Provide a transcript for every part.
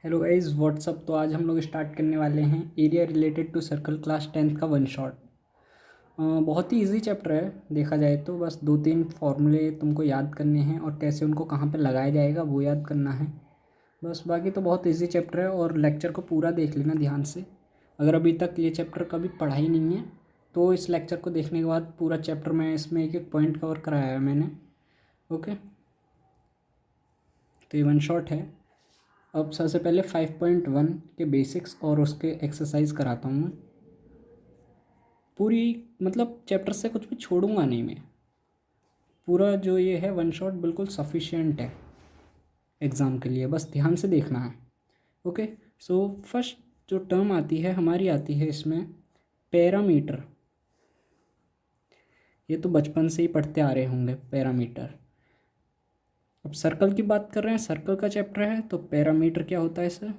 Hello guys what's up. तो आज हम लोग स्टार्ट करने वाले हैं area related to circle class 10th का वन शॉट। बहुत ही इजी चैप्टर है देखा जाए तो। बस 2-3 फॉर्मूले तुमको याद करने हैं और कैसे उनको कहाँ पे लगाया जाएगा वो याद करना है बस। बाकी तो बहुत इजी चैप्टर है और लेक्चर को पूरा देख लेना ध्यान से। अगर अभी तक ये चैप्टर कभी पढ़ा ही नहीं है तो इस लेक्चर को देखने के बाद पूरा चैप्टर में इसमें एक एक पॉइंट कवर कराया है मैंने। ओके, तो ये वन शॉट है। अब सबसे पहले 5.1 के बेसिक्स और उसके एक्सरसाइज कराता हूँ मैं पूरी। मतलब चैप्टर से कुछ भी छोड़ूंगा नहीं मैं। पूरा जो ये है वन शॉट बिल्कुल सफिशिएंट है एग्ज़ाम के लिए, बस ध्यान से देखना है। ओके, सो फर्स्ट जो टर्म आती है हमारी आती है इसमें पैरामीटर। ये तो बचपन से ही पढ़ते आ रहे होंगे पैरामीटर। अब सर्कल की बात कर रहे हैं, सर्कल का चैप्टर है तो पैरामीटर क्या होता है सर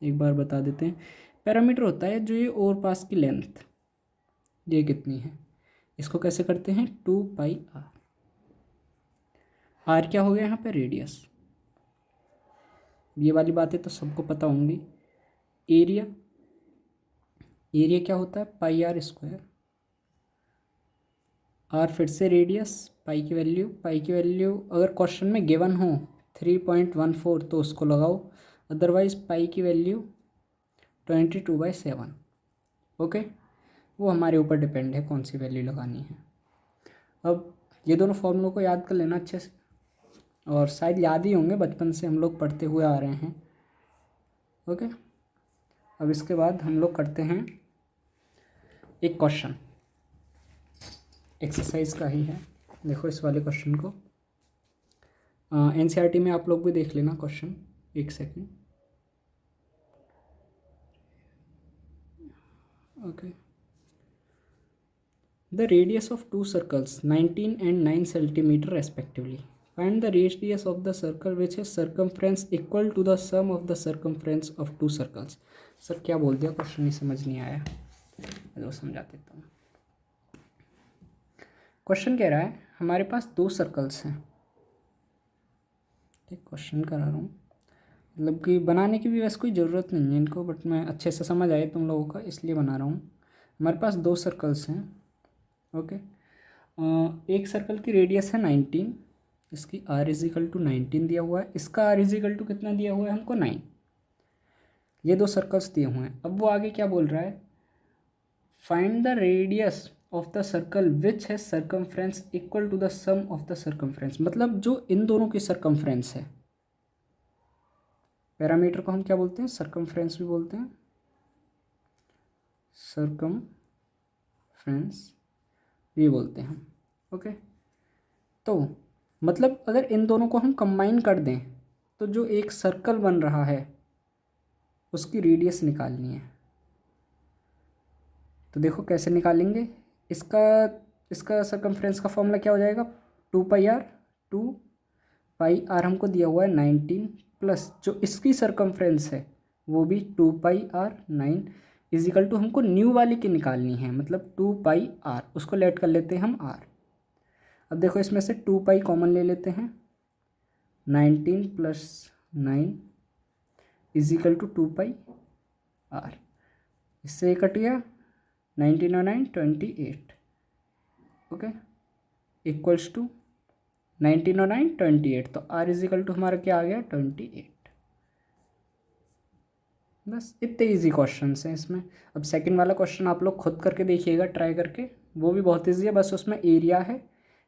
एक बार बता देते हैं। पैरामीटर होता है जो ये और पास की लेंथ ये कितनी है, इसको कैसे करते हैं 2πr। आर क्या हो गया यहाँ पे रेडियस। ये वाली बातें तो सबको पता होंगी। एरिया, एरिया क्या होता है πr²। आर फिर से रेडियस, पाई की वैल्यू, पाई की वैल्यू अगर क्वेश्चन में गिवन हो 3.14 तो उसको लगाओ, अदरवाइज पाई की वैल्यू 22/7। ओके, वो हमारे ऊपर डिपेंड है कौन सी वैल्यू लगानी है। अब ये दोनों फॉर्मूलों को याद कर लेना अच्छे से, और शायद याद ही होंगे बचपन से हम लोग पढ़ते हुए आ रहे हैं। ओके, अब इसके बाद हम लोग करते हैं एक क्वेश्चन, एक्सरसाइज का ही है। देखो इस वाले क्वेश्चन को एनसीईआरटी में आप लोग भी देख लेना क्वेश्चन। एक second. Okay, the radius of to circles 19 and 9 centimeter respectively. Find the radius of the circle which has circumference equal to the sum of the circumference of two circles. Sir क्या बोल दिया, question ही समझ नहीं आया, मैं समझा देता हूँ। क्वेश्चन कह रहा है हमारे पास दो सर्कल्स हैं। एक क्वेश्चन करा रहा हूँ, मतलब कि बनाने की भी वैसे कोई ज़रूरत नहीं है इनको, बट मैं अच्छे से समझ आए तुम लोगों का इसलिए बना रहा हूँ। हमारे पास दो सर्कल्स हैं। ओके, एक सर्कल की रेडियस है 19, इसकी r = 19 दिया हुआ है, इसका r = कितना दिया हुआ है हमको 9। ये दो सर्कल्स दिए हुए हैं। अब वो आगे क्या बोल रहा है, find the radius of the circle which है circumference equal to the sum of the circumference. मतलब जो इन दोनों की सर्कमफ्रेंस है, पैरामीटर को हम क्या बोलते हैं सर्कमफ्रेंस भी बोलते हैं, सर्कमफ्रेंस ये बोलते हैं हम। ओके, तो मतलब अगर इन दोनों को हम कंबाइन कर दें तो जो एक सर्कल बन रहा है उसकी रेडियस निकालनी है। तो देखो कैसे निकालेंगे, इसका इसका सर्कमफ्रेंस का फॉर्मूला क्या हो जाएगा 2πr। 2πr हमको दिया हुआ है 19 प्लस जो इसकी सर्कमफ्रेंस है वो भी 2πr 9 = हमको न्यू वाली की निकालनी है, मतलब 2πr उसको लेट कर लेते हैं हम r। अब देखो इसमें से 2π कॉमन ले लेते हैं, 19 + 9 = 2πr। इससे कट गया 19 और 9 28। ओके, इक्वल्स टू 19 और 9 28, तो r = हमारा क्या आ गया 28। बस इतने इजी क्वेश्चन हैं इसमें। अब सेकंड वाला क्वेश्चन आप लोग खुद करके देखिएगा ट्राई करके, वो भी बहुत ईजी है। बस उसमें एरिया है,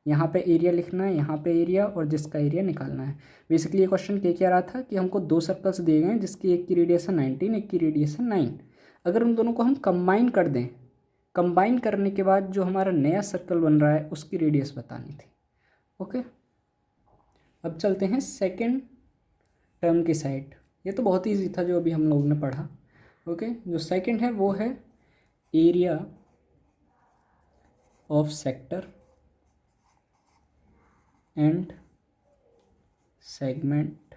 यहाँ पे एरिया लिखना है, यहाँ पे एरिया और जिसका एरिया निकालना है। बेसिकली ये क्वेश्चन क्या रहा था कि हमको दो सर्कल्स दिए गए हैं जिसकी एक की रेडियस है 19, एक की रेडियस है 9। अगर उन दोनों को हम कंबाइन कर दें, कंबाइन करने के बाद जो हमारा नया सर्कल बन रहा है उसकी रेडियस बतानी थी। ओके, अब चलते हैं सेकेंड टर्म की साइड। ये तो बहुत ईजी था जो अभी हम लोगों ने पढ़ा। ओके, जो सेकंड है वो है area of sector and segment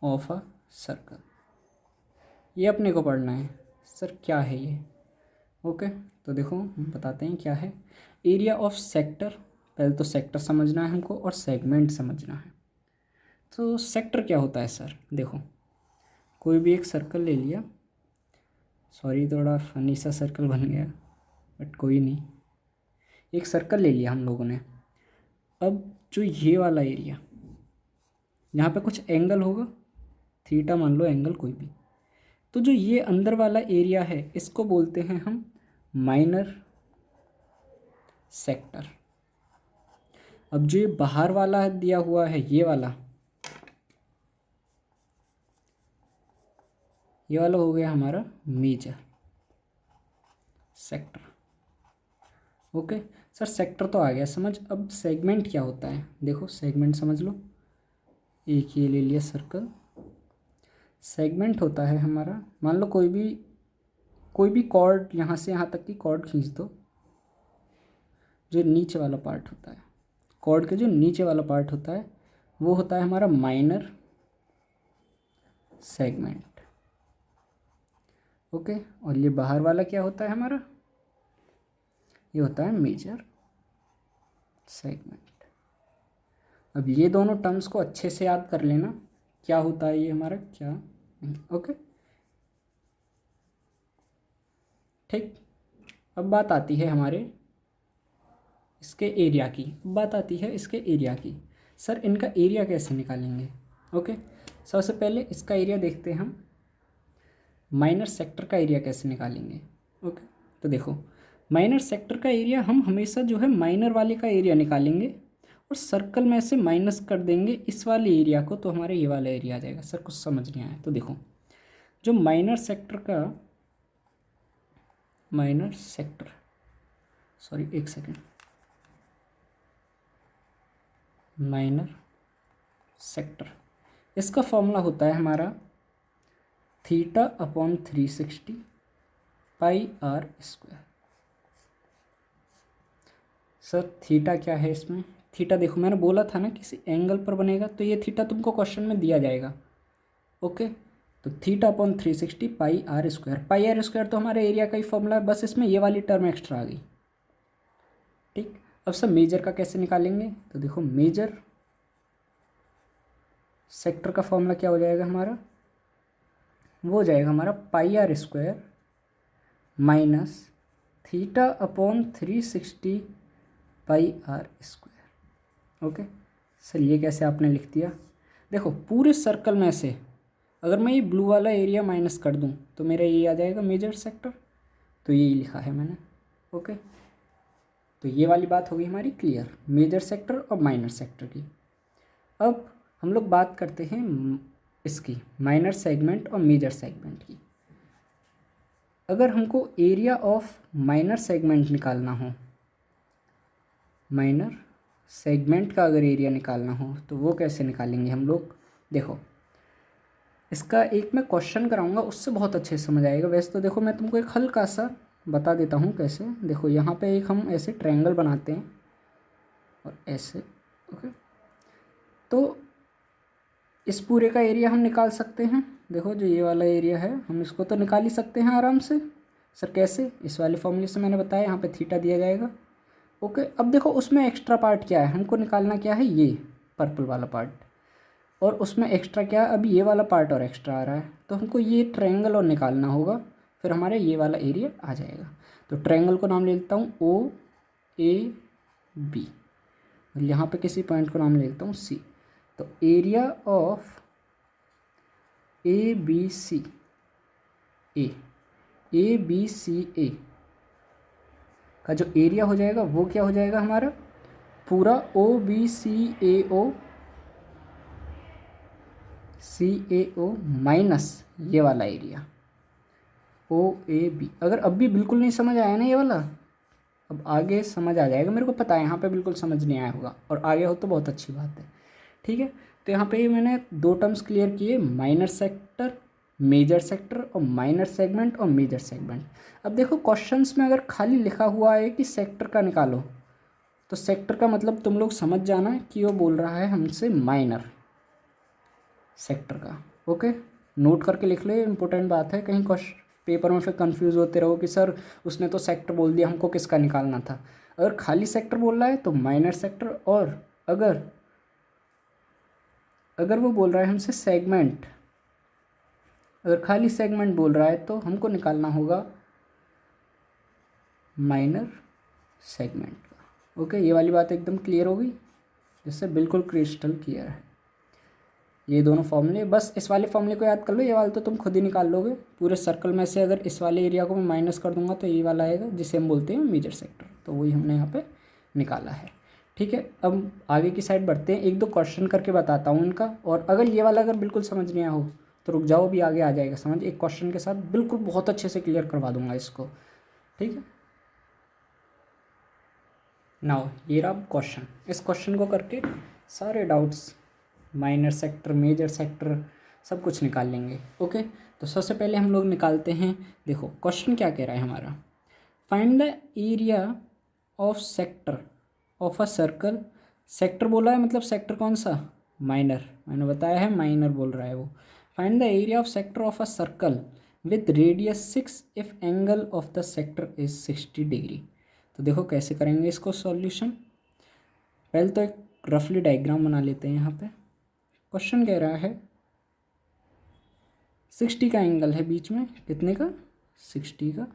of a circle. ये अपने को पढ़ना है सर क्या है ये। ओके, तो देखो हम बताते हैं क्या है। एरिया ऑफ सेक्टर, पहले तो सेक्टर समझना है हमको और सेगमेंट समझना है। तो सेक्टर क्या होता है सर? देखो, कोई भी एक सर्कल ले लिया, सॉरी थोड़ा फनी सा सर्कल बन गया बट कोई नहीं, एक सर्कल ले लिया हम लोगों ने। अब जो ये वाला एरिया, यहाँ पे कुछ एंगल होगा, थीटा मान लो एंगल कोई भी, तो जो ये अंदर वाला एरिया है इसको बोलते हैं हम माइनर सेक्टर। अब जो ये बाहर वाला दिया हुआ है, ये वाला हो गया हमारा major sector. Okay sir, sector तो आ गया समझ। अब सेगमेंट क्या होता है? देखो सेगमेंट समझ लो, एक ये ले लिया सर्कल। सेगमेंट होता है हमारा, मान लो कोई भी कॉर्ड यहाँ से यहाँ तक की कॉर्ड खींच दो, जो नीचे वाला पार्ट होता है कॉर्ड के, जो नीचे वाला पार्ट होता है वो होता है हमारा माइनर सेगमेंट। ओके, और ये बाहर वाला क्या होता है हमारा? ये होता है मेजर सेगमेंट। अब ये दोनों टर्म्स को अच्छे से याद कर लेना, क्या होता है ये हमारा, क्या नहीं। ओके ठीक। अब बात आती है हमारे इसके एरिया की, सर इनका एरिया कैसे निकालेंगे? ओके, सबसे पहले इसका एरिया देखते हैं हम, माइनर सेक्टर का एरिया कैसे निकालेंगे। ओके, तो देखो माइनर सेक्टर का एरिया हम हमेशा जो है माइनर वाले का एरिया निकालेंगे और सर्कल में से माइनस कर देंगे इस वाले एरिया को, तो हमारे ये वाला एरिया आ जाएगा। सर कुछ समझ नहीं आया, तो देखो जो माइनर सेक्टर सॉरी एक सेकेंड, माइनर सेक्टर, इसका फॉर्मूला होता है हमारा theta upon 360 pi are square. Sir theta क्या है इसमें? थीटा देखो मैंने बोला था ना किसी एंगल पर बनेगा, तो ये थीटा तुमको क्वेश्चन में दिया जाएगा। ओके, तो theta upon 360 pi are square, तो हमारे एरिया का ही फॉर्मूला है, बस इसमें ये वाली टर्म एक्स्ट्रा आ गई। ठीक, अब सब मेजर का कैसे निकालेंगे? तो देखो मेजर सेक्टर का फॉर्मूला क्या हो जाएगा हमारा? वो हो जाएगा हमारा pi are square minus theta upon 360 pi are square. Okay sir, ये कैसे आपने लिख दिया? देखो पूरे सर्कल में से अगर मैं ये ब्लू वाला एरिया माइनस कर दूं तो मेरा ये आ जाएगा मेजर सेक्टर, तो यही लिखा है मैंने। ओके, तो ये वाली बात होगी हमारी क्लियर, मेजर सेक्टर और माइनर सेक्टर की। अब हम लोग बात करते हैं इसकी माइनर सेगमेंट और मेजर सेगमेंट की। अगर हमको एरिया ऑफ माइनर सेगमेंट निकालना हो, माइनर सेगमेंट का अगर एरिया निकालना हो तो वो कैसे निकालेंगे हम लोग? देखो इसका एक मैं क्वेश्चन कराऊंगा, उससे बहुत अच्छे से समझ आएगा। वैसे तो देखो मैं तुमको एक हल्का सा बता देता हूँ कैसे। देखो यहाँ पे एक हम ऐसे ट्रायंगल बनाते हैं और ऐसे। ओके, तो इस पूरे का एरिया हम निकाल सकते हैं। देखो जो ये वाला एरिया है हम इसको तो निकाल ही सकते हैं आराम से। सर कैसे? इस वाले फॉर्मूले से मैंने बताया, यहाँ पे थीटा दिया जाएगा। ओके, अब देखो उसमें एक्स्ट्रा पार्ट क्या है, हमको निकालना क्या है, ये पर्पल वाला पार्ट, और उसमें एक्स्ट्रा क्या है, अभी ये वाला पार्ट और एक्स्ट्रा आ रहा है, तो हमको ये ट्रायंगल और निकालना होगा, फिर हमारे ये वाला एरिया आ जाएगा। तो ट्रायंगल को नाम ले लेता हूँ ओ ए बी, और यहाँ पे किसी पॉइंट को नाम ले लेता हूँ सी। तो area of A B C A का जो एरिया हो जाएगा वो क्या हो जाएगा हमारा, पूरा CAO माइनस ये वाला एरिया OAB। अगर अब भी बिल्कुल नहीं समझ आया ना ये वाला, अब आगे समझ आ जाएगा, मेरे को पता है यहाँ पे बिल्कुल समझ नहीं आया होगा, और आगे हो तो बहुत अच्छी बात है। ठीक है, तो यहाँ पे मैंने दो टर्म्स क्लियर किए, माइनर सेक्टर, मेजर सेक्टर, और माइनर सेगमेंट और मेजर सेगमेंट। अब देखो क्वेश्चंस में अगर खाली लिखा हुआ है कि सेक्टर का निकालो, तो सेक्टर का मतलब तुम लोग समझ जाना कि वो बोल रहा है हमसे माइनर सेक्टर का। ओके, नोट करके लिख ले, इंपॉर्टेंट बात है, कहीं क्वेश्चन पेपर में फिर कंफ्यूज होते रहो कि सर उसने तो सेक्टर बोल दिया, हमको किसका निकालना था। अगर खाली सेक्टर बोल रहा है तो माइनर सेक्टर, और अगर अगर वो बोल रहा है हमसे सेगमेंट, अगर खाली सेगमेंट बोल रहा है तो हमको निकालना होगा माइनर सेगमेंट का। ओके, ये वाली बात एकदम क्लियर हो गई, जिससे बिल्कुल क्रिस्टल क्लियर है। ये दोनों फॉर्मूले, बस इस वाले फॉर्मूले को याद कर लो, ये वाला तो तुम खुद ही निकाल लोगे। पूरे सर्कल में से अगर इस वाले एरिया को मैं माइनस कर दूंगा तो ये वाला आएगा, जिसे हम बोलते हैं मेजर सेक्टर। तो वही हमने यहाँ पे निकाला है। ठीक है, अब आगे की साइड बढ़ते हैं, एक दो क्वेश्चन करके बताता हूँ इनका। और अगर ये वाला अगर बिल्कुल समझ नहीं आया हो तो रुक जाओ, भी आगे आ जाएगा समझ, एक क्वेश्चन के साथ बिल्कुल बहुत अच्छे से क्लियर करवा दूंगा इसको। ठीक है, नाउ ये रहा क्वेश्चन। इस क्वेश्चन को करके सारे doubts, minor sector, major sector, सब कुछ निकाल लेंगे। ओके, तो सबसे पहले हम लोग निकालते हैं। देखो क्वेश्चन क्या कह रहा है हमारा, find the area of sector of a circle. Sector बोला है, मतलब सेक्टर कौन सा, माइनर, मैंने बताया है माइनर बोल रहा है वो। Find the area of sector of a circle with radius 6 if angle of the sector is 60 degree. तो देखो कैसे करेंगे इसको सॉल्यूशन। पहले तो एक रफली डायग्राम बना लेते हैं। यहाँ पे क्वेश्चन कह रहा है 60 का एंगल है बीच में, कितने का, 60 का,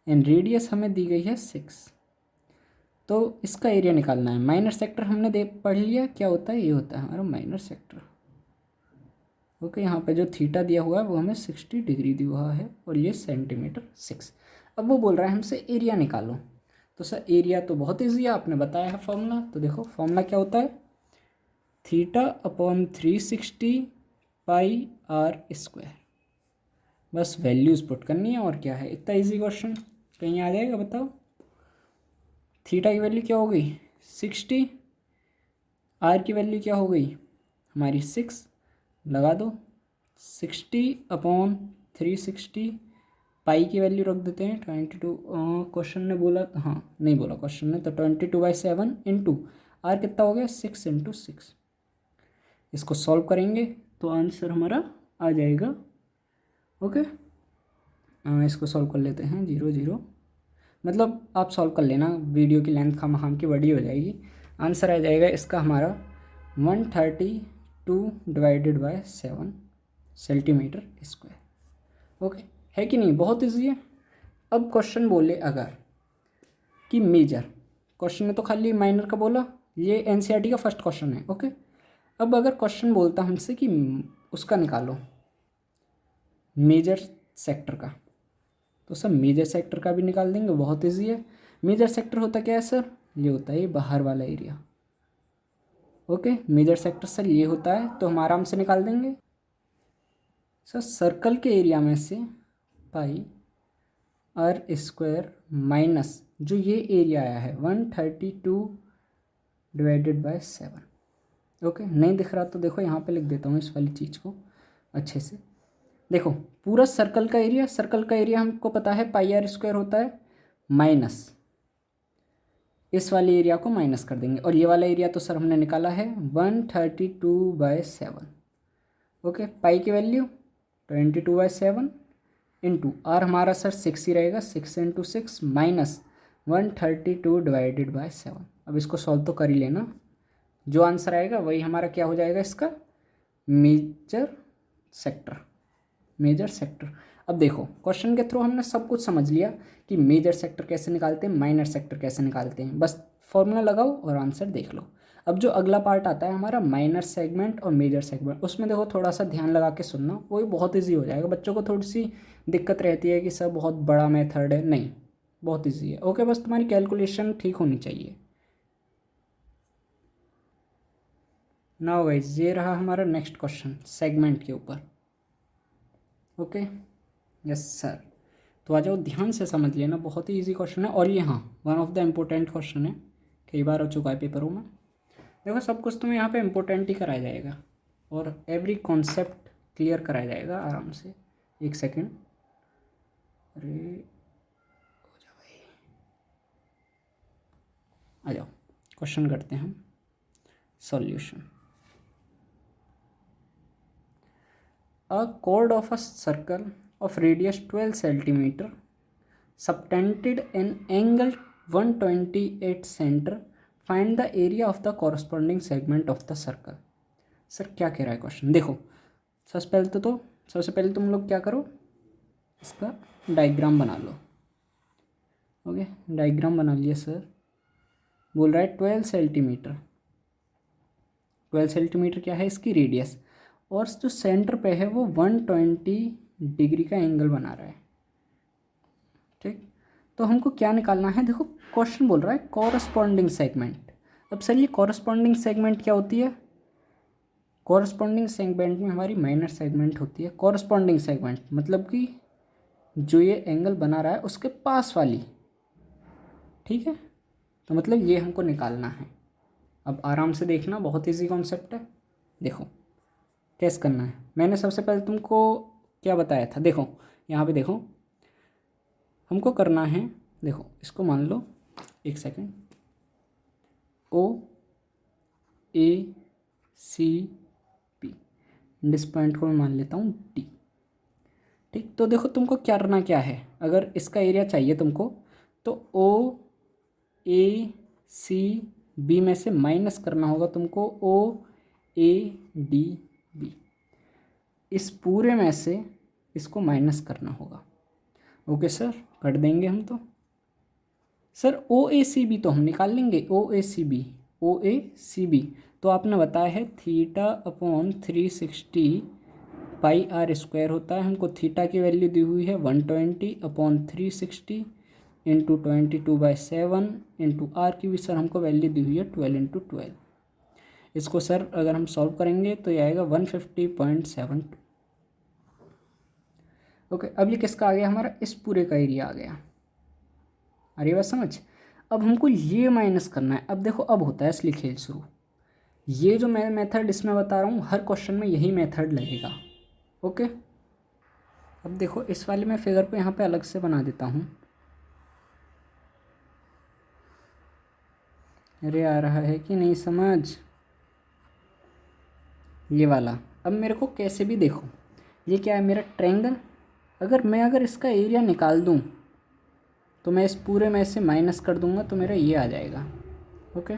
एंड रेडियस हमें दी गई है 6। तो इसका एरिया निकालना है। माइनर सेक्टर हमने पढ़ लिया क्या होता है, ये होता है हमारा माइनर सेक्टर। ओके, यहाँ पे जो थीटा दिया हुआ है वो हमें 60 डिग्री दिया हुआ है, और ये सेंटीमीटर 6। अब वो बोल रहा है हमसे एरिया निकालो। तो सर एरिया तो बहुत ईजी है, आपने बताया है फॉर्मूला। तो देखो फॉर्मूला क्या होता है, theta upon 360 pi are square. बस वैल्यूज़ पुट करनी है, और क्या है, इतना इजी क्वेश्चन कहीं आ जाएगा बताओ। थीटा की वैल्यू क्या हो गई 60, आर की वैल्यू क्या हो गई हमारी 6, लगा दो 60 अपॉन 360, पाई की वैल्यू रख देते हैं 22। क्वेश्चन ने बोला, हाँ नहीं बोला क्वेश्चन ने, तो 22/7 इंटू आर कितना हो गया 6 इंटू 6। इसको सॉल्व करेंगे तो आंसर हमारा आ जाएगा। ओके, इसको सॉल्व कर लेते हैं 0 0, मतलब आप सॉल्व कर लेना, वीडियो की लेंथ खाम की बड़ी हो जाएगी। आंसर आ जाएगा इसका हमारा 132 divided by 7 centimetre square. Okay, है कि नहीं, बहुत ईजी है। अब क्वेश्चन बोले अगर कि मेजर, क्वेश्चन ने तो खाली माइनर का बोला, ये एनसीईआरटी का फर्स्ट क्वेश्चन है। ओके, अब अगर क्वेश्चन बोलता हमसे कि उसका निकालो मेजर सेक्टर का, तो सर मेजर सेक्टर का भी निकाल देंगे, बहुत ईजी है। मेजर सेक्टर होता क्या है सर, ये होता है बाहर वाला area. Okay, major sector sir ये होता है, तो हम आराम से निकाल देंगे। सर सर्कल के एरिया में से पाई आर स्क्वायर माइनस जो ये एरिया आया है 132 डिवाइडेड बाय 7। ओके, नहीं दिख रहा तो देखो यहाँ पे लिख देता हूँ इस वाली चीज़ को अच्छे से। देखो पूरा सर्कल का एरिया, सर्कल का एरिया हमको पता है पाई आर स्क्वायर होता है, माइनस इस वाले एरिया को माइनस कर देंगे, और ये वाला एरिया तो सर हमने निकाला है 132/7। ओके, पाई की वैल्यू 22/7 इंटू आर हमारा सर 6 ही रहेगा, 6 इंटू 6 माइनस 132 डिवाइडेड बाय 7। अब इसको सॉल्व तो कर ही लेना, जो आंसर आएगा वही हमारा क्या हो जाएगा इसका मेजर सेक्टर। Major sector. अब देखो क्वेश्चन के थ्रू हमने सब कुछ समझ लिया कि मेजर सेक्टर कैसे निकालते हैं, माइनर सेक्टर कैसे निकालते हैं, बस फॉर्मूला लगाओ और आंसर देख लो। अब जो अगला पार्ट आता है हमारा माइनर सेगमेंट और मेजर सेगमेंट, उसमें देखो थोड़ा सा ध्यान लगा के सुनना, वो भी बहुत ईजी हो जाएगा। बच्चों को थोड़ी सी दिक्कत रहती है कि सर बहुत बड़ा मेथड है, नहीं बहुत ईजी है। ओके, बस तुम्हारी कैलकुलेशन ठीक होनी चाहिए। नाउ गाइस, ये रहा हमारा नेक्स्ट क्वेश्चन सेगमेंट के ऊपर। ओके, यस सर, तो आ जाओ ध्यान से समझ लेना, बहुत ही इजी क्वेश्चन है, और ये हाँ one of the important question है, कई बार हो चुका है पेपरों में। देखो सब कुछ तुम्हें यहाँ पे इम्पोर्टेंट ही कराया जाएगा, और एवरी कॉन्सेप्ट क्लियर कराया जाएगा आराम से। एक सेकेंड, अरे हो जाओ भाई, आ जाओ क्वेश्चन करते हैं हम solution. A chord of a circle of radius 12 centimeter subtended an angle 128 center. Find the area of the corresponding segment of the circle. Sir क्या कह रहा है क्वेश्चन, देखो सबसे पहले तुम लोग क्या करो, इसका डायग्राम बना लो। ओके, डायग्राम बना लिया सर। बोल रहा है 12 सेंटीमीटर क्या है इसकी रेडियस, और जो सेंटर पे है वो 120 डिग्री का एंगल बना रहा है। ठीक, तो हमको क्या निकालना है, देखो क्वेश्चन बोल रहा है कॉरस्पॉन्डिंग सेगमेंट। अब सर ये कॉरस्पॉन्डिंग सेगमेंट क्या होती है, कॉरस्पॉन्डिंग सेगमेंट में हमारी माइनर सेगमेंट होती है। कॉरस्पॉन्डिंग सेगमेंट मतलब कि जो ये एंगल बना रहा है उसके पास वाली, ठीक है, तो मतलब ये हमको निकालना है। अब आराम से देखना, बहुत इजी कॉन्सेप्ट है। देखो कैसे करना है, मैंने सबसे पहले तुमको क्या बताया था, देखो यहाँ पे देखो हमको करना है, देखो इसको मान लो, एक सेकेंड, ओ ए सी पी, इस पॉइंट को मैं मान लेता हूँ डी। ठीक, तो देखो तुमको क्या करना क्या है, अगर इसका एरिया चाहिए तुमको तो ओ ए सी बी में से माइनस करना होगा तुमको ओ ए डी बी, इस पूरे में से इसको माइनस करना होगा। ओके सर, कर देंगे हम तो। सर ओ ए सी बी तो हम निकाल लेंगे, ओ ए सी बी तो आपने बताया है theta upon 360 pi are square होता है। हमको थीटा की वैल्यू दी हुई है 120 अपॉन 360 इंटू 22/7 इंटू आर की भी सर हमको वैल्यू दी हुई है 12 इंटू 12। इसको सर अगर हम सॉल्व करेंगे तो ये आएगा 150.72। ओके, अब ये किसका आ गया, हमारा इस पूरे का एरिया आ गया। अरे बात समझ, अब हमको ये माइनस करना है। अब देखो अब होता है असली खेल शुरू। ये जो मैं मेथड इसमें बता रहा हूँ हर क्वेश्चन में यही मेथड लगेगा। ओके, अब देखो इस वाले में फिगर को यहाँ पे अलग से बना देता हूँ। अरे आ रहा है कि नहीं समझ, ये वाला। अब मेरे को कैसे भी देखो, ये क्या है मेरा ट्रायंगल, अगर इसका एरिया निकाल दूँ तो मैं इस पूरे में से माइनस कर दूंगा तो मेरा ये आ जाएगा। ओके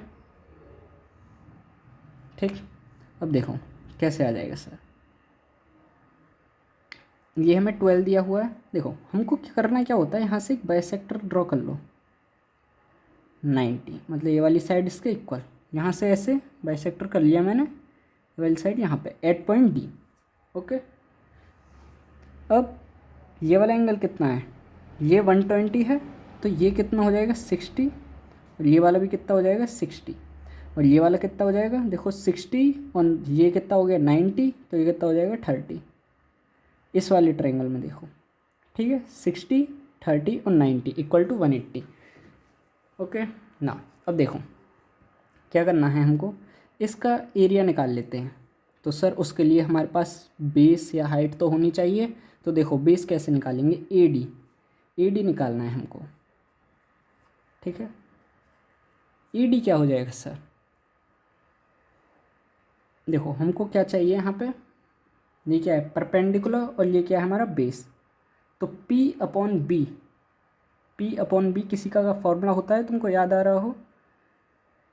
ठीक, अब देखो कैसे आ जाएगा सर, ये हमें 12 दिया हुआ है। देखो हमको क्या करना है, क्या होता है, यहाँ से एक बाइसेक्टर ड्रॉ कर लो 90, मतलब ये वाली साइड इसके इक्वल, यहाँ से ऐसे बाइसेक्टर कर लिया मैंने, ये वाली साइड यहाँ पे 8 पॉइंट डी। ओके, अब ये वाला एंगल कितना है, ये 120 है तो ये कितना हो जाएगा 60, और ये वाला भी कितना हो जाएगा 60, और ये वाला कितना हो जाएगा, देखो 60 और ये कितना हो गया 90, तो ये कितना हो जाएगा 30 इस वाले ट्रायंगल में। देखो ठीक है, 60 30 और 90 इक्वल टू 180। ओके ना, अब देखो क्या करना है हमको, इसका एरिया निकाल लेते हैं। तो सर उसके लिए हमारे पास बेस या हाइट तो होनी चाहिए। तो देखो बेस कैसे निकालेंगे, ए डी निकालना है हमको। ठीक है, ए डी क्या हो जाएगा सर, देखो हमको क्या चाहिए यहाँ पे, ये क्या है परपेंडिकुलर और ये क्या है हमारा बेस। तो P अपॉन बी किसी का फॉर्मूला होता है तुमको याद आ रहा हो,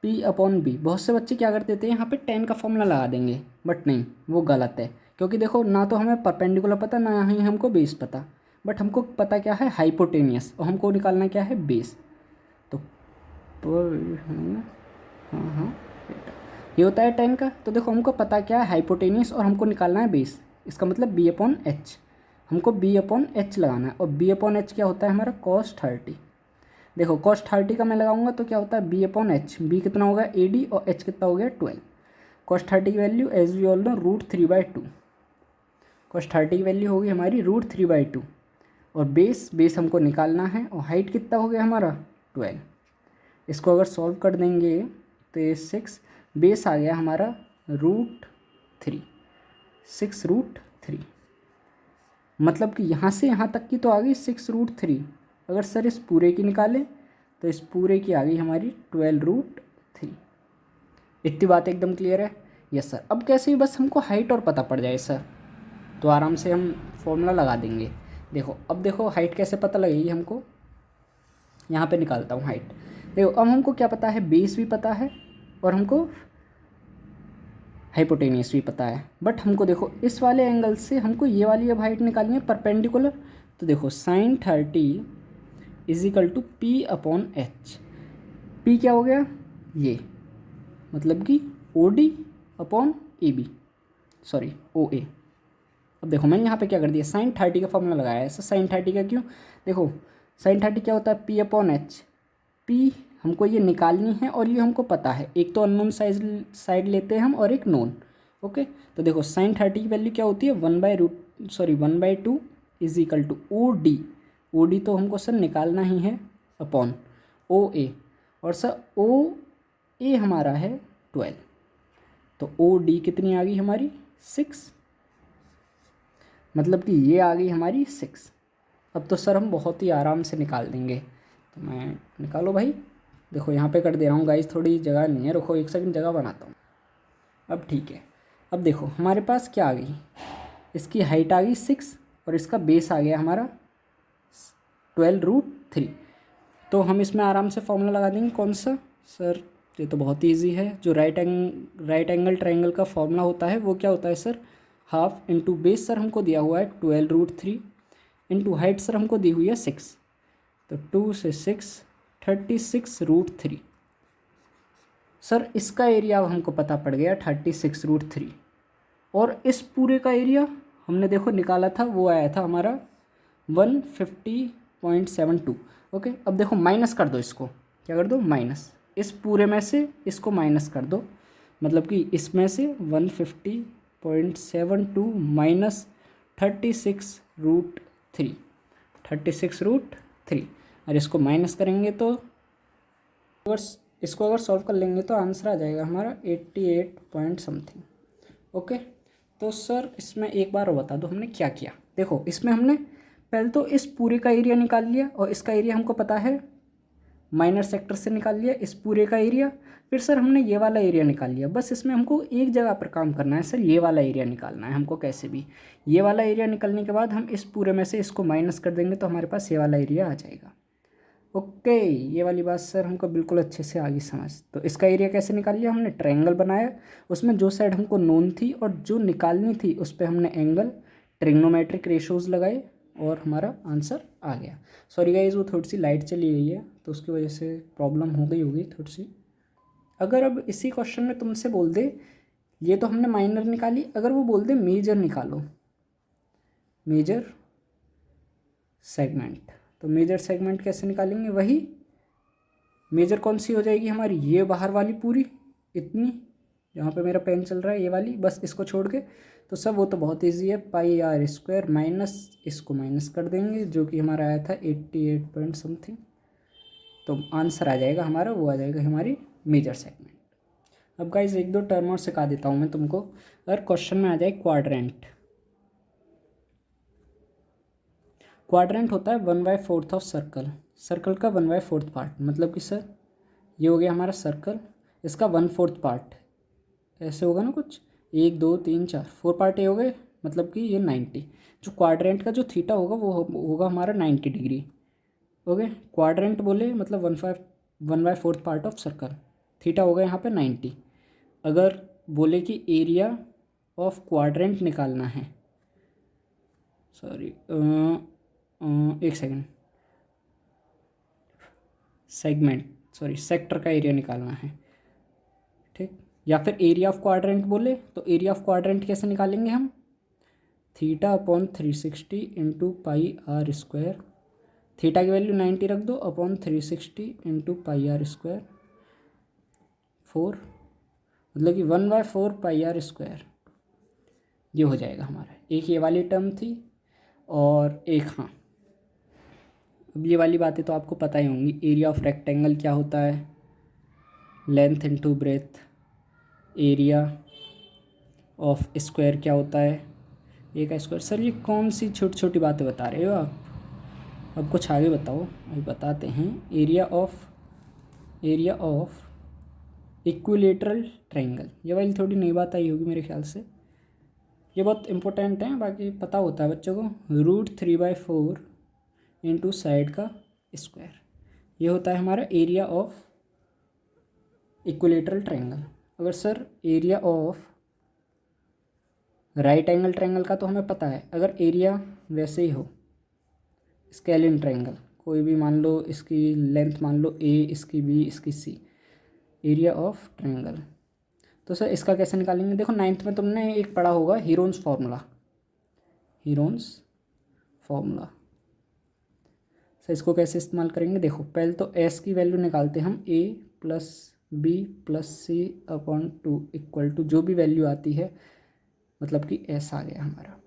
P अपॉन बी। बहुत से बच्चे क्या करते थे यहाँ पे 10 का फॉर्मूला लगा देंगे, बट नहीं वो गलत है, क्योंकि देखो ना तो हमें परपेंडिकुलर पता ना ही हमको बेस पता, बट हमको पता क्या है हाइपोटेनियस, और हमको निकालना क्या है बेस। तो हाँ ये होता है 10 का, तो देखो हमको पता क्या है हाइपोटेनियस और हमको निकालना है बेस, इसका मतलब बी अपॉन एच, हमको बी अपॉन एच लगाना है। और बी अपॉन एच क्या होता है हमारा cos 30। देखो cos 30 का मैं लगाऊंगा तो क्या होता है बी अपॉन एच, बी कितना होगा ए डी और एच कितना हो गया 12। cos 30 की value as we all know √3/2, cos 30 की वैल्यू होगी हमारी √3/2, और बेस हमको निकालना है, और हाइट कितना हो गया हमारा 12। इसको अगर सॉल्व कर देंगे तो ये 6, बेस आ गया हमारा √3, 6√3, मतलब कि यहाँ से यहाँ तक की तो आ गई 6√3। अगर सर इस पूरे की निकालें तो इस पूरे की आ गई हमारी 12√3। इतनी बात एकदम क्लियर है। यस सर, अब कैसे भी बस हमको हाइट और पता पड़ जाए सर तो आराम से हम फॉर्मूला लगा देंगे। देखो अब देखो हाइट कैसे पता लगेगी हमको, यहाँ पे निकालता हूँ हाइट। देखो अब हमको क्या पता है, बेस भी पता है और हमको हाइपोटेनियस भी पता है, बट हमको देखो इस वाले एंगल से हमको ये वाली अब हाइट निकालनी है परपेंडिकुलर। तो देखो sin 30 is equal to P upon H. P क्या हो गया, ये मतलब कि O D upon A B, sorry O A. अब देखो मैंने यहाँ पे क्या कर दिया, sin 30 का फॉर्मूला लगाया है। ऐसा sin 30 का क्यों, देखो sin 30 क्या होता है, पी अपॉन एच। पी हमको ये निकालनी है और ये हमको पता है, एक तो अननोन साइड लेते हैं हम और एक नोन। ओके, तो देखो sin 30 की वैल्यू क्या होती है, 1/2 is equal to O D. O D तो हमको सर निकालना ही है अपॉन ओ ए, और सर ओ ए हमारा है 12, तो ओ डी कितनी आ गई हमारी 6, मतलब कि ये आ गई हमारी 6। अब तो सर हम बहुत ही आराम से निकाल देंगे, तो मैं निकालो भाई। देखो यहाँ पे कर दे रहा हूँ गाइस, थोड़ी जगह नहीं है, रुको एक सेकंड जगह बनाता हूँ। अब ठीक है, अब देखो हमारे पास क्या आ गई, इसकी हाइट आ गई 6 और इसका बेस आ गया हमारा 12√3। तो हम इसमें आराम से फॉर्मूला लगा देंगे, कौन सा सर, ये तो बहुत ईजी है। जो राइट एंगल ट्रायंगल का फॉर्मूला होता है वो क्या होता है sir, half into base sir हमको दिया हुआ है 12√3 इंटू हाइट सर हमको दी हुई है 6, तो 2 से 6 36√3। सर इसका एरिया अब हमको पता पड़ गया 36√3, और इस पूरे का एरिया हमने देखो निकाला था, वो आया था हमारा 150.72। ओके, अब देखो माइनस कर दो इसको, क्या कर दो माइनस, इस पूरे में से इसको माइनस कर दो, मतलब कि इसमें से 150.72 माइनस 36√3 और इसको माइनस करेंगे तो अगर इसको अगर सॉल्व कर लेंगे तो आंसर आ जाएगा हमारा 88 पॉइंट समथिंग। ओके, तो सर इसमें एक बार और बता दो हमने क्या किया। देखो इसमें हमने पहले तो इस पूरे का एरिया निकाल लिया, और इसका एरिया हमको पता है माइनर सेक्टर से निकाल लिया इस पूरे का एरिया। फिर सर हमने ये वाला एरिया निकाल लिया, बस इसमें हमको एक जगह पर काम करना है सर, ये वाला एरिया निकालना है हमको कैसे भी। ये वाला एरिया निकलने के बाद हम इस पूरे में से इसको माइनस कर देंगे तो हमारे पास ये वाला एरिया आ जाएगा। ओके, ये वाली बात सर हमको बिल्कुल अच्छे से आ गई समझ। तो इसका एरिया कैसे निकाल लिया हमने, ट्रायंगल बनाया, उसमें जो साइड हमको नोन थी और जो निकालनी थी उस पर हमने एंगल ट्रिग्नोमेट्रिक रेशोज़ लगाए और हमारा आंसर आ गया। सॉरी गाइज, वो थोड़ी सी लाइट चली गई है तो उसकी वजह से प्रॉब्लम हो गई होगी थोड़ी सी। अगर अब इसी क्वेश्चन में तुमसे बोल दे, ये तो हमने माइनर निकाली, अगर वो बोल दे मेजर निकालो, मेजर सेगमेंट, तो मेजर सेगमेंट कैसे निकालेंगे, वही मेजर कौन सी हो जाएगी हमारी, ये बाहर वाली पूरी इतनी जहाँ पे मेरा पेन चल रहा है ये वाली, बस इसको छोड़ के। तो सब वो तो बहुत इजी है, पाई आर स्क्वायर माइनस इसको माइनस कर देंगे जो कि हमारा आया था 88 पॉइंट समथिंग, तो आंसर आ जाएगा हमारा, वो आ जाएगा हमारी मेजर सेगमेंट। अब गाइज एक दो टर्म और सिखा देता हूँ मैं तुमको। अगर क्वेश्चन में आ जाए क्वाड्रेंट, क्वाड्रेंट होता है 1/4 ऑफ सर्कल, सर्कल का 1/4 पार्ट, मतलब कि सर ये हो गया हमारा सर्कल, इसका 1/4 पार्ट ऐसे होगा ना कुछ, 1 2 3 4 4 पार्ट ये हो गए, मतलब कि ये 90। जो क्वाड्रेंट का जो थीटा होगा वो होगा हमारा 90 डिग्री। ओके, क्वाड्रेंट बोले मतलब 1/4 पार्ट ऑफ सर्कल, थीटा होगा यहाँ पे 90। अगर बोले कि एरिया ऑफ क्वाड्रेंट निकालना है, सॉरी एक सेकेंड, सेगमेंट सॉरी सेक्टर का एरिया निकालना है, ठीक, या फिर एरिया ऑफ क्वाड्रेंट बोले तो एरिया ऑफ क्वाड्रेंट कैसे निकालेंगे हम, theta upon 360 into pi are square, theta की वैल्यू 90 रख दो, upon 360 into pi are square 4, मतलब कि 1/4 पाई आर स्क्वायर, ये हो जाएगा हमारा। एक ये वाली टर्म थी और एक, हाँ अब ये वाली बातें तो आपको पता ही होंगी, एरिया ऑफ रेक्टेंगल क्या होता है, length into breadth, area of square क्या होता है, ए का स्क्वायर। सर ये कौन सी छोटी छोटी बातें बता रहे हो आप, अब कुछ आगे बताओ, अभी बताते हैं। एरिया ऑफ इक्विलेटरल ट्रायंगल, ये वाली थोड़ी नई बात आई होगी मेरे ख्याल से, ये बहुत इंपॉर्टेंट है, बाकी पता होता है बच्चों को। √3/4 इंटू साइड का स्क्वायर, ये होता है हमारा एरिया ऑफ इक्विलेटरल ट्रायंगल। अगर sir area of right angle triangle का तो हमें पता है, अगर एरिया वैसे ही हो, स्केलिन ट्रायंगल कोई भी मान लो, इसकी लेंथ मान लो ए, इसकी बी, इसकी सी, एरिया ऑफ ट्रायंगल। तो सर इसका कैसे निकालेंगे? देखो 9th में तुमने एक पढ़ा होगा Heron's formula, Heron's formula. Sir इसको कैसे इस्तेमाल करेंगे? देखो पहले तो एस की वैल्यू निकालते हैं हम, A plus B plus C upon 2 equal to जो भी वैल्यू आती है, मतलब कि एस आ गया हमारा।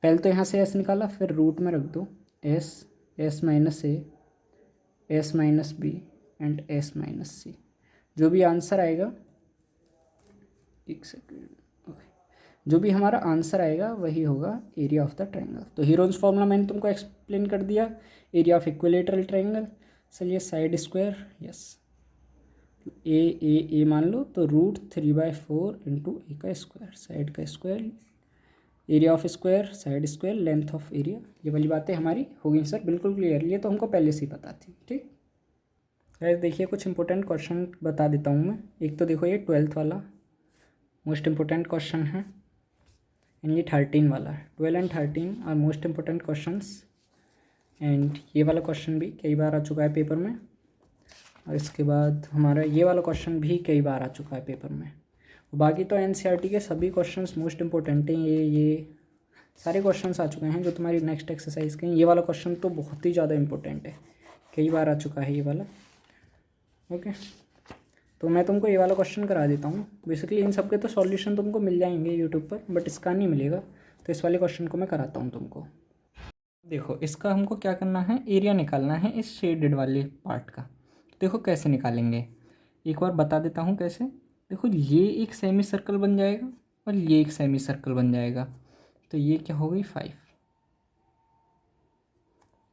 पहले तो यहाँ से एस निकाला, फिर रूट में रख दो S, S minus A, S minus B and S minus C. जो भी आंसर आएगा, एक सेकेंड, ओके, जो भी हमारा आंसर आएगा वही होगा एरिया ऑफ द ट्रायंगल। तो हीरोन्स फार्मूला मैंने तुमको एक्सप्लेन कर दिया, एरिया ऑफ इक्विलेटरल ट्रायंगल। चलिए साइड स्क्वायर, यस, ए मान लो तो √3/4 इंटू ए का स्क्वायर, साइड का square, area of square, side square, length of area. ये वाली बातें हमारी हो गई सर, बिल्कुल क्लियर। ये तो हमको पहले से ही पता थी। ठीक है, देखिए कुछ इंपॉर्टेंट क्वेश्चन बता देता हूँ मैं। एक तो देखो ये 12th वाला मोस्ट इम्पोर्टेंट क्वेश्चन है, एंड ये 13 वाला है। 12 and 13 are most important questions, and ये वाला क्वेश्चन भी कई बार आ चुका है पेपर में, और इसके बाद हमारा ये वाला क्वेश्चन भी कई बार आ चुका है पेपर में। बाकी तो एनसीईआरटी के सभी क्वेश्चंस मोस्ट इंपॉर्टेंट हैं, ये सारे क्वेश्चंस आ चुके हैं जो तुम्हारी नेक्स्ट एक्सरसाइज के हैं। ये वाला क्वेश्चन तो बहुत ही ज़्यादा इंपॉर्टेंट है, कई बार आ चुका है ये वाला। ओके, तो मैं तुमको ये वाला क्वेश्चन करा देता हूँ। बेसिकली इन सब के तो सॉल्यूशन तुमको मिल जाएंगे यूट्यूब पर, बट इसका नहीं मिलेगा, तो इस वाले क्वेश्चन को मैं कराता हूँ तुमको। देखो इसका हमको क्या करना है, एरिया निकालना है इस शेडेड वाले पार्ट का। देखो कैसे निकालेंगे, एक बार बता देता हूँ कैसे। देखो ये एक सेमी सर्कल बन जाएगा और ये एक सेमी सर्कल बन जाएगा, तो ये क्या हो गई 5।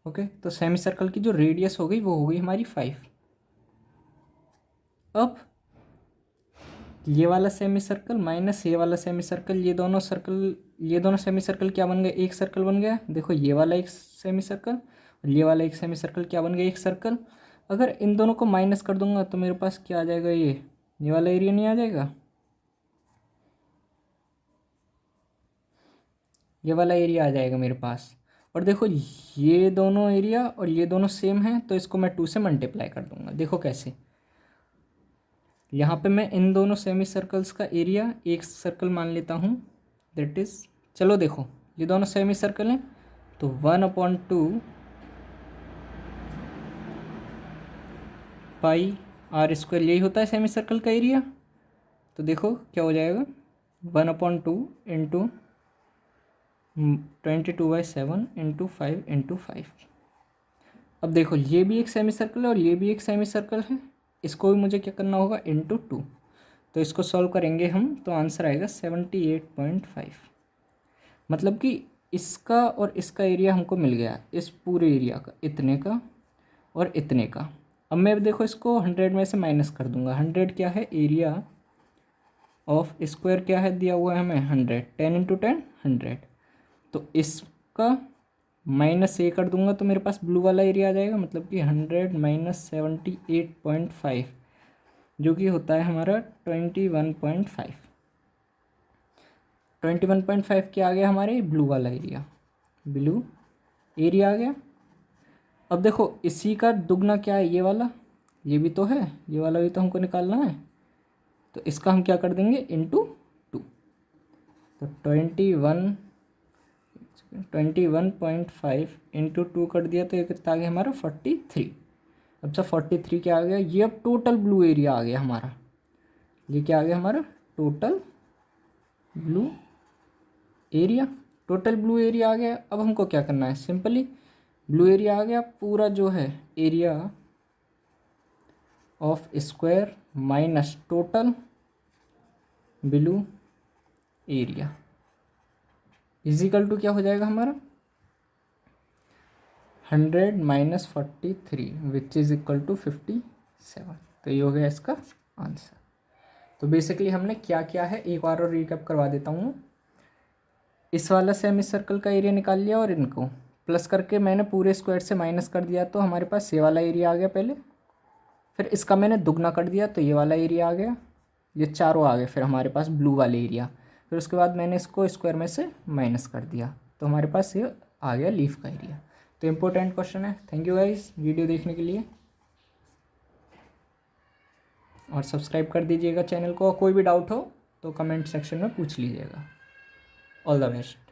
ओके, तो सेमी सर्कल की जो रेडियस हो गई वो हो गई हमारी 5। अब ये वाला सेमी सर्कल माइनस ये वाला सेमी सर्कल, ये दोनों सेमी सर्कल क्या बन गए, एक सर्कल बन गया। देखो ये वाला एक सेमी सर्कल और ये वाला एक सेमी सर्कल क्या बन गया, एक सर्कल। अगर इन दोनों को माइनस कर दूंगा तो मेरे पास क्या आ जाएगा, ये वाला एरिया नहीं आ जाएगा, ये वाला एरिया आ जाएगा मेरे पास। और देखो ये दोनों एरिया और ये दोनों सेम है, तो इसको मैं 2 से मल्टीप्लाई कर दूंगा। देखो कैसे, यहाँ पे मैं इन दोनों सेमी सर्कल्स का एरिया एक सर्कल मान लेता हूँ, दैट इज़, चलो देखो ये दोनों सेमी सर्कल हैं, तो 1/2 पाई आर स्क्वायर, यही होता है सेमी सर्कल का एरिया। तो देखो क्या हो जाएगा, 1/2 इंटू 22/7 इंटू 5 इंटू 5। अब देखो ये भी एक सेमी सर्कल है और ये भी एक सेमी सर्कल है, इसको भी मुझे क्या करना होगा, इंटू 2। तो इसको सॉल्व करेंगे हम, तो आंसर आएगा 78.5। मतलब कि इसका और इसका एरिया हमको मिल गया, इस पूरे एरिया का, इतने का और इतने का। अब मैं देखो इसको 100 में से माइनस कर दूंगा। 100 क्या है, एरिया ऑफ स्क्वायर क्या है दिया हुआ है हमें, 100, 10 इंटू 10 100। तो इसका माइनस ए कर दूंगा तो मेरे पास ब्लू वाला एरिया आ जाएगा, मतलब कि 100 माइनस 78.5, जो कि होता है हमारा 21.5। 21.5 क्या आ गया हमारे, ब्लू वाला एरिया, ब्लू एरिया आ गया। अब देखो इसी का दुगना क्या है, ये वाला, ये भी तो है, ये वाला भी तो हमको निकालना है, तो इसका हम क्या कर देंगे, इंटू 2। तो 21.5 इंटू 2 कर दिया, तो ये कितना आ गया हमारा 43। अब सब 43 क्या आ गया, ये अब टोटल ब्लू एरिया आ गया हमारा, ये क्या आ गया हमारा, total blue area. Total blue area आ गया। अब हमको क्या करना है, सिंपली ब्लू एरिया आ गया, पूरा जो है area of square minus total blue area is equal to क्या हो जाएगा हमारा, 100 minus 43 which is equal to 57। तो ये हो गया इसका आंसर। तो बेसिकली हमने क्या किया है, एक बार और रिकैप करवा देता हूँ। इस वाला सेमी सर्कल का एरिया निकाल लिया और इनको प्लस करके मैंने पूरे स्क्वायर से माइनस कर दिया, तो हमारे पास ये वाला एरिया आ गया पहले। फिर इसका मैंने दुगना कर दिया तो ये वाला एरिया आ गया, ये चारों आ गए फिर हमारे पास ब्लू वाले एरिया। फिर उसके बाद मैंने इसको स्क्वायर में से माइनस कर दिया, तो हमारे पास ये आ गया लीफ का एरिया। तो इम्पोर्टेंट क्वेश्चन है। थैंक यू गाइस वीडियो देखने के लिए, और सब्सक्राइब कर दीजिएगा चैनल को। कोई भी डाउट हो तो कमेंट सेक्शन में पूछ लीजिएगा। All the best.